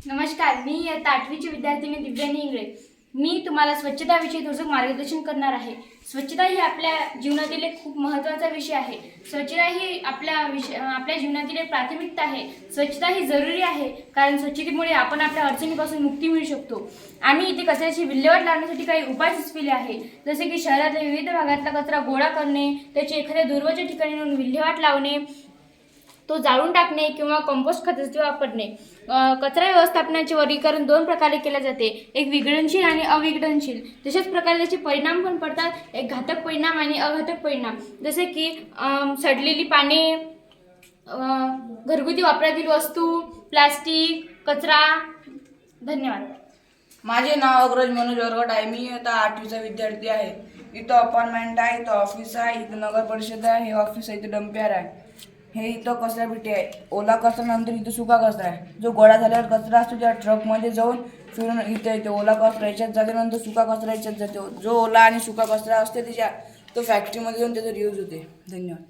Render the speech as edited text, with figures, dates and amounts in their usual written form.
नमस्कार, मी इयत्ता 8वीची विद्यार्थिनी दिव्यानी इंगळे. मी तुम्हाला स्वच्छताविषयी थोडंसं मार्गदर्शन करणार आहे. स्वच्छता ही आपल्या जीवनातील एक खूप महत्त्वाचा विषय आहे. स्वच्छता ही आपल्या जीवनातील एक प्राथमिकता आहे. स्वच्छता ही जरुरी आहे, कारण स्वच्छतेमुळे आपण आपल्या अडचणीपासून मुक्ती मिळू शकतो. आम्ही इथे कचऱ्याची विल्हेवाट लावण्यासाठी काही उपाय सुचविले आहे. जसे की शहरातल्या विविध भागातला कचरा गोळा करणे, त्याची एखाद्या दूरवरच्या ठिकाणी नेऊन विल्हेवाट लावणे, तो जाळून टाकणे किंवा कंपोस्ट खताचे वापरणे. कचरा व्यवस्थापनाचे वर्गीकरण 2 प्रकारे केले जाते, एक विघटनशील आणि अविघटनशील. तशाच प्रकारे त्याचे परिणाम पण पडतात, एक घातक परिणाम आणि अघातक परिणाम. जसे की सडलेली पाने, घरगुती वापरातील वस्तू, प्लास्टिक, कचरा. धन्यवाद. माझे नाव अग्रज मनोज वरगट आहे. मी आता 8वीचा विद्यार्थी आहे. इथं अपार्टमेंट आहे, इथं ऑफिस आहे, इथं नगर परिषद आहे, हे ऑफिस आहे, इथं डंपियर आहे, हे इथं कचरा पेटी आहे. ओला कचरा नंतर इथं सुका कचरा आहे. जो गोळा झाल्यावर कचरा असतो त्या ट्रकमध्ये जाऊन फिरून इथं येते. ओला कचरा याच्यात जाते, नंतर सुका कचरा याच्यात जाते. जो ओला आणि सुका कचरा असते तो फॅक्टरीमध्ये जाऊन त्याचा रियूज होते. धन्यवाद.